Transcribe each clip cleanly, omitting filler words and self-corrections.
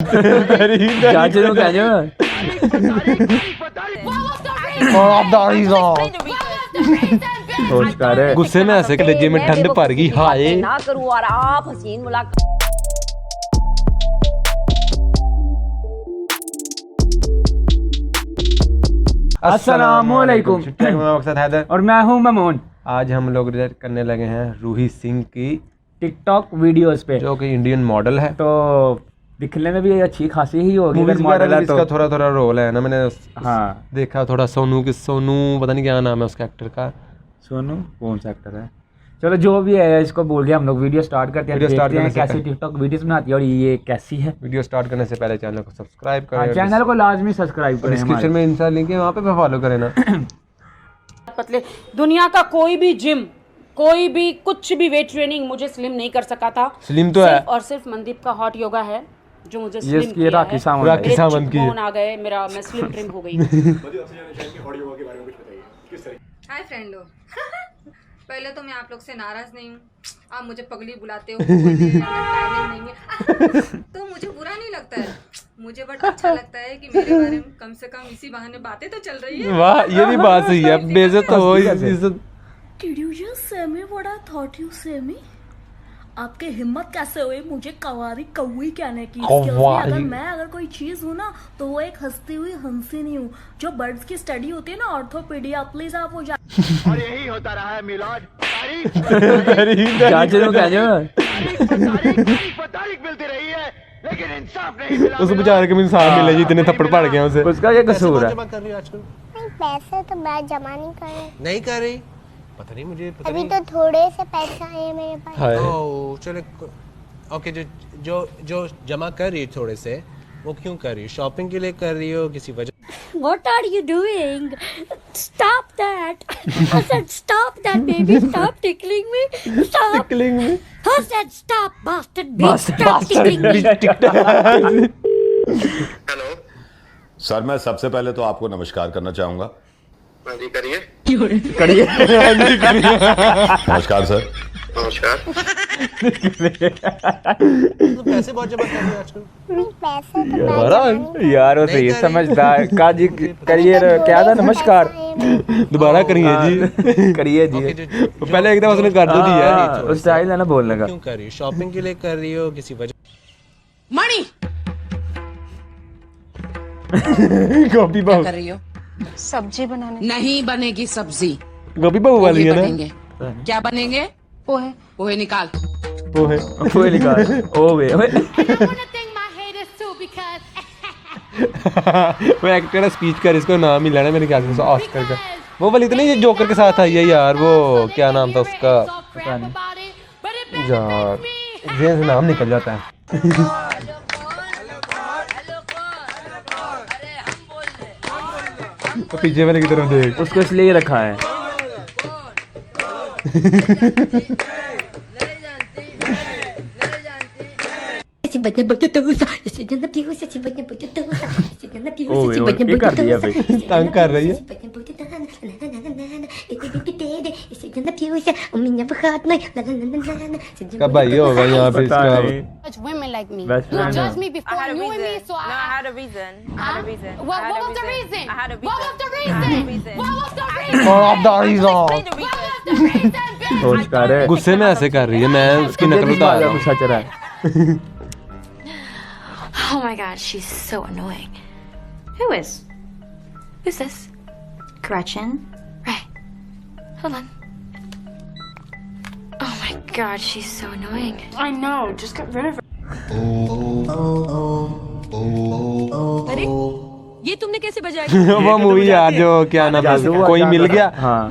चाचू कह जो सोच कर गुस्से में ऐसे कलेजे में ठंड भर गई हाय ना करूं और आप हसीन मुलाकात। अस्सलामुअलैकुम। हैदर और मैं हूं ममून। आज हम लोग रिएक्ट करने लगे हैं रूही सिंह की टिकटॉक वीडियोस पे जो कि इंडियन मॉडल है। तो दिखने में भी अच्छी खासी ही होगी मूवीज अगर वगैरह मॉडल में है इसका तो। थोड़ा थोड़ा रोल है ना, मैंने हाँ देखा थोड़ा। सोनू पता नहीं क्या नाम है उसका एक्टर का। सोनू कौन सा एक्टर है? चलो जो भी है इसको बोल के हम लोग वीडियो स्टार्ट करते हैं। वीडियो स्टार्ट देखते हैं करने से कैसी टिकटॉक वीडियोस बनाती है और ये कैसी है। वीडियो स्टार्ट करने से पहले चैनल को सब्सक्राइब करें, चैनल को लाजमी सब्सक्राइब करें। डिस्क्रिप्शन में इंस्टा लिंक है, वहाँ पे फॉलो करें ना। पतले दुनिया का कोई भी जिम कोई भी कुछ भी वेट ट्रेनिंग मुझे स्लिम नहीं कर सका था। स्लिम तो है सिर्फ और सिर्फ मनदीप का हॉट योगा है जो मुझे ये स्लिम इसकी किया राखी है। सावंत राखी है। सावंत की बोन आ गए मेरा, मैं स्लिम ट्रिम हो गई। हाय फ्रेंड लोग। पहले तो मैं आप लोग से नाराज नहीं हूँ, आप मुझे पगली बुलाते हो, कोई मेरे अंदर टैलेंट नहीं है तो मुझे बुरा नहीं लगता है। मुझे बट अच्छा लगता है कि मेरे बारे में कम से कम इसी बहाने बातें तो चल रही है। वाह, ये भी बात सही है। बेइज्जत तो हो इज्जत। Did you just say me what I thought you say me? आपके हिम्मत कैसे हुई मुझे कवारी कौवी कहने की? कव्वारी। अगर कोई चीज हूँ ना तो वो एक हंसती हुई हंसी नहीं हूँ। जो बर्ड्स की स्टडी होती है ना, ऑर्थोपीडिया, प्लीज आप वो और यही होता रहा है मिलाद। चाचू कह जो तारीख मिलती रही है लेकिन इंसाफ नहीं मिला। उस बेचारे को इंसाफ मिले जी, इतने थप्पड़ पड़ गए उसे। उसका क्या कसूर है? पैसे तो मैं जमा नहीं कर रही। पता नहीं मुझे अभी तो थोड़े से पैसा है मेरे पास। चलो ओके, जो जमा कर रही है थोड़े से, वो क्यों कर रही है? शॉपिंग के लिए कर रही हो किसी वजह? What are you doing? Stop that! I said stop that, baby. Stop tickling me. Stop. Tickling me. I said stop, bastard bitch. Stop tickling me. Hello sir, मैं सबसे पहले तो आपको नमस्कार करना चाहूंगा। जी करिए। नमस्कार सर। नमस्कार। पैसे बहुत जमा कर रही है आजकल। पैसे तो मैं जमा नहीं यार वो सही समझदार काजी करिए। क्या था? नमस्कार दोबारा करिए जी। करिए जी। पहले एक दफा उसने कर दो दिया। हाँ, उस स्टाइल है ना बोलने का। क्यों कर रही है? शॉपिंग के लिए कर रही हो किसी वजह? मणि गोपी बहू कर रही हो? सब्जी बनाने नहीं बनेगी सब्जी। गोपी बहू वाली है ना। बनेंगे क्या बनेंगे? पोहे। पोहे निकाल। ओए निकाल ओए ओए। वो एक्टर है, स्पीच कर, इसको नाम ही लेना मेरे ख्याल से ऑस्कर का। वो वाली तो नहीं, ये जोकर के साथ आई है यार। वो क्या नाम था उसका पता नहीं यार, जेन से नाम निकल जाता है। तो पीछे वाले की तरफ देख। उसको इसलिए रखा है। ये कर दिया भाई। तंग कर रही है। कब भाई होगा यहाँ पे इसका? Women like me. Best You friend judged है। me before, knew me, so No, I had a reason. I had a reason. What I had a was the reason? I had a What was the I had a reason? reason. What was the reason? Explain the What reason. was the reason, bitch? सोच कर गुस्से में ऐसे कर रही है, मैं उसकी नकल उतार रहा हूँ। गुस्सा चढ़ा है। Oh my god, she's so annoying. Who is? Who's this? Gretchen? Right. Hold on. Oh my god, she's so annoying. I know, just get rid of her. अरे ये तुमने कैसे बजाया? वो मूवी यार जो क्या नाम जादू है, कोई मिल गया। हाँ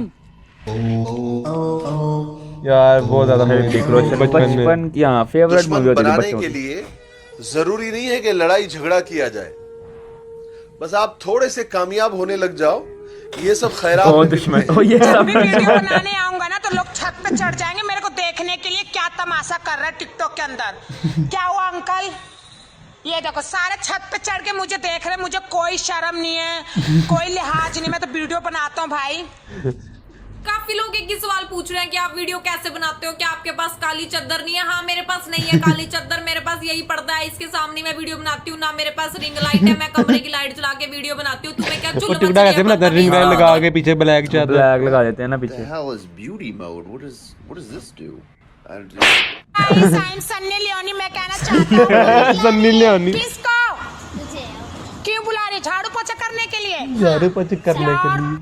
यार बहुत ज्यादा मूवी बचपन की हाँ फेवरेट मूवी होती थी बनाने बच्चों के की। लिए जरूरी नहीं है कि लड़ाई झगड़ा किया जाए, बस आप थोड़े से कामयाब होने लग जाओ। ये सब खैरात ओ दुश्मन ओ ये सब वीडियो बनाने आऊंगा ना तो लोग छत पे चढ़ जाएंगे मेरे को देखने के लिए क्या तमाशा कर रहा है टिकटॉक के अंदर। क्या हुआ अंकल? ये देखो सारे छत पे चढ़ के मुझे देख रहे, मुझे कोई शर्म नहीं है, कोई लिहाज नहीं। मैं तो वीडियो बनाता हूँ भाई। कब काफी लोग एक ही सवाल पूछ रहे हैं कि आप वीडियो कैसे बनाते हो, क्या आपके पास काली चद्दर नहीं है? हाँ, मेरे पास नहीं है काली चद्दर, मेरे पास यही पर्दा है, इसके सामने मैं वीडियो बनाती हूँ। ना मेरे पास रिंग लाइट है, मैं कमरे की लाइट जला के वीडियो बनाती हूँ। तुम्हें क्या चुल टिकटॉक कैसे बनाते हैं? रिंग लाइट लगा के पीछे ब्लैक चादर ब्लैक लगा देते हैं ना पीछे। सन्नी लियोनी मैं कहना चाहता हूँ सन्नी लियोनी किसको क्यों बुला रही? झाड़ू पोछा करने के लिए? झाड़ू पोछा करने के लिए।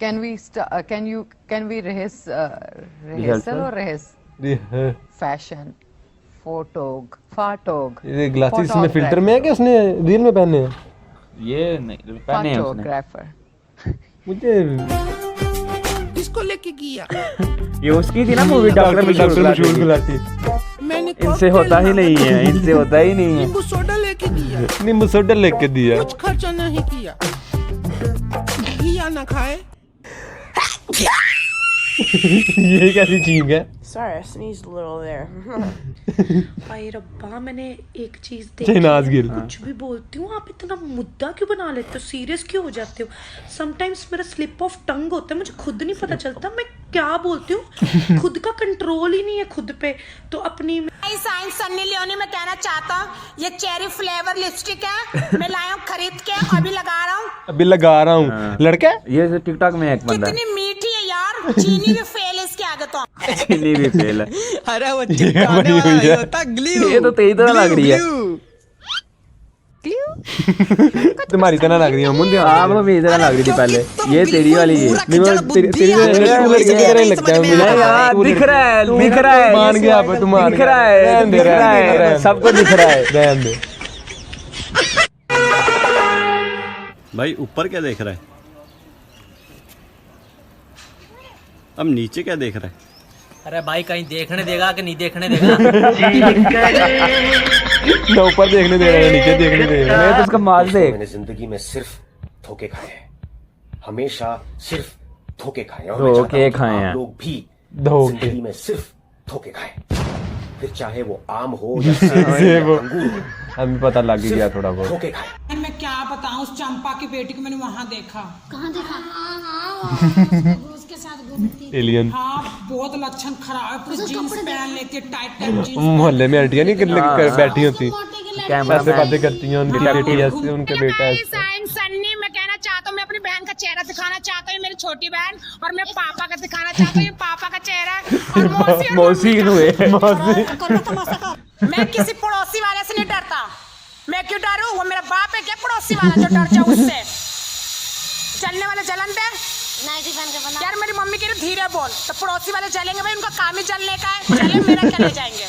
Can we rehearsal or rehearse? Fashion, photog. ये ग्लासेस में फिल्टर में है कि उसने रील में पहने हैं? ये नहीं पहने हैं उसने। Photographer. मुझे किसको लेके गया? ये उसकी थी ना मूवी डॉक्टर मशहूर गुलाटी। मैंने इनसे होता ही नहीं है, इनसे होता ही नहीं है। नींबू सोडा लेके दिया, नींबू सोडा लेके दिया, कुछ खर्चा नहीं किया, घिया ना खाए। ये कैसी चीज है? Sorry, I sneezed a little there. भाई रब्बा, मैंने एक चीज देखी शहनाज गिल। कुछ भी बोलती हूँ आप इतना मुद्दा क्यों बना लेते हो, सीरियस क्यों हो जाते हो? समटाइम्स मेरा स्लिप ऑफ टंग होता है, मुझे खुद नहीं पता चलता मैं क्या बोलती हूँ, खुद का कंट्रोल ही नहीं है खुद पे। तो अपनी साइंस सन्नी लियोनी मैं कहना चाहता हूँ, ये चेरी फ्लेवर लिपस्टिक है, मैं लाया हूँ खरीद के, अभी लगा रहा हूँ। लड़का ये टिकटॉक में एक बंदा कितनी मीठी है यार, चीनी भी फेल है इसके आगे तो। चीनी भी फेल है। अरे वो चिपकाने वाला ही होता, ग्लू। ये तो तेरी तरह लग रही है। तुम्हारी तरह लग रही है मुंडे। हाँ वो मेरी तरह लग रही थी पहले, ये तेरी वाली है। नहीं वो तेरी तरह लगता है मुझे यार। दिख रहा है मान गया आप, तुम मान दिख रहा है सबको दिख रहा है। रहने दे भाई, ऊपर क्या देख रहा है? अब नीचे क्या देख रहा है? अरे भाई, कहीं देखने देगा कि नहीं देखने देगा? ना ऊपर देखने दे रहा है, नीचे देखने दे रहा है। तो उसका माल देख। मैंने जिंदगी में सिर्फ धोखे खाए हैं, हमेशा सिर्फ धोखे खाए हैं, धोखे खाए हैं। आप लोग भी जिंदगी में सिर्फ धोखे खाए, फिर चाहे वो आम हो या सेब हो, अंगूर हो, हमें पता लग गया थोड़ा बहुत। धोखे खाए। मैं क्या बताऊं, उस चंपा की बेटी को मैंने वहाँ देखा। कहाँ देखा? उसके साथ घूमती। एलियन। हाँ, बहुत लक्षण खराब है, पूरी जीन्स पहन लेती है, टाइट जीन्स। मोहल्ले में आंटियां नहीं बैठी होती, ऐसे बातें करती हैं, उनकी बेटी ऐसे, उनके बेटा ऐसे। सन्नी मैं कहना चाहता हूँ, मैं अपनी बहन का चेहरा दिखाना चाहता हूँ, मेरी छोटी बहन, और मैं पापा का दिखाना चाहता हूँ, ये पापा का चेहरा है। मौसी मैं किसी पड़ोसी वाले से नहीं डरता, मैं क्यों डरूं? वो मेरा बाप है क्या पड़ोसी वाला जो डर जाऊं उससे? चलने वाले जलन दे यार, मेरी मम्मी कह रही धीरे बोल, तो पड़ोसी वाले जलेंगे भाई, उनका काम ही जलने का है, जले मेरा क्या ले जाएंगे?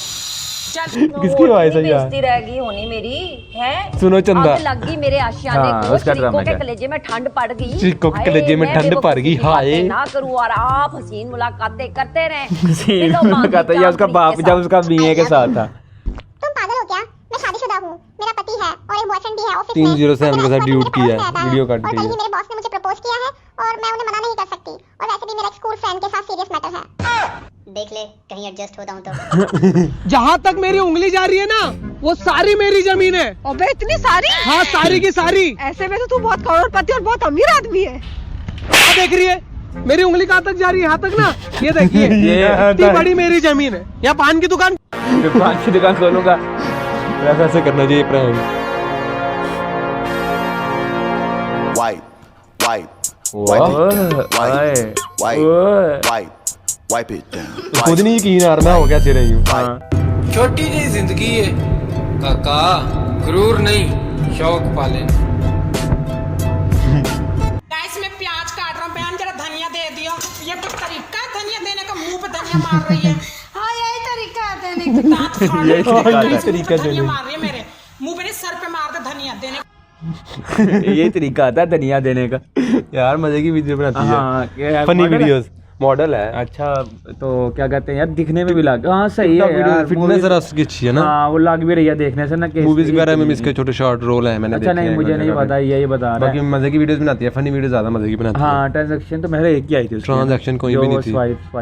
किसकी आवाज है यार? रहेगी होनी मेरी है। सुनो चंदा, आग लग गई मेरे आशियाने को, चिको के कलेजे में ठंड पड़ गई, चिको के कलेजे में ठंड पड़ गई। हाय ना करूं और आप हसीन मुलाकातें करते रहे। ये उसका बाप जब उसका बीए के साथ था। तुम पागल हो क्या? मैं शादीशुदा हूँ, मेरा पति है और एक बॉयफ्रेंड भी है ऑफिस 307 के साथ ड्यूट किया है, वीडियो काट दी है। मेरे बॉस ने मुझे प्रपोज किया है और मैं उन्हें मना नहीं कर सकती, और वैसे भी मेरा एक स्कूल फ्रेंड के साथ सीरियस मैटर है। देख ले कहीं एडजस्ट होता हूँ तो। जहाँ तक मेरी उंगली जा रही है ना, वो सारी मेरी जमीन है। अबे इतनी सारी? हाँ, सारी की सारी। ऐसे में तो तू बहुत करोड़पति और बहुत अमीर आदमी है। क्या देख रही है? मेरी उंगली कहाँ तक जा रही है? यहाँ तक ना, ये देखिए, इतनी बड़ी मेरी जमीन है। या पान की दुकान खोलूंगा, ऐसा करना चाहिए प्रैंक। खुद नहीं यकीन आ रहा, मैं हो क्या से रही हूँ। छोटी जी जिंदगी है काका, गुरूर नहीं शौक पाले। गाइस मैं प्याज काट रहा हूँ, बहन जरा धनिया दे दियो। ये तो तरीका है धनिया देने का, मुंह पे धनिया मार रही है। हाँ यही तरीका है देने का। दांत फाड़ रही है, तरीका धनिया मार रही है मेरे मुंह पे, नहीं सर पे मार दे धनिया देने। ये तरीका आता है धनिया देने का। यार मजे की वीडियो बनाती है, फनी वीडियोस। मॉडल है। अच्छा तो क्या कहते हैं यार, दिखने में भी लग, हाँ सही है यार, फिटनेस जरा उसकी अच्छी है ना। हाँ वो लग भी रही है देखने से ना। मूवीज वगैरह में इसके छोटे शॉर्ट रोल है, मैंने अच्छा नहीं मुझे नहीं पता, यही बता रहा है। बाकी मजे की वीडियोस बनाती है, फनी वीडियो ज्यादा मजे की बनाती है। हाँ ट्रांजैक्शन तो मेरे एक ही आई थी, ट्रांजैक्शन कोई भी नहीं थी,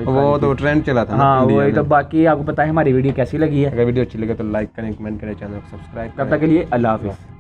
वो तो ट्रेंड चला था। हाँ वही तो। बाकी आपको पता है हमारी वीडियो कैसी लगी है? अगर वीडियो अच्छी लगे तो लाइक करें, कमेंट करें, चैनल को सब्सक्राइब। तब तक के लिए अल्लाह हाफिज़।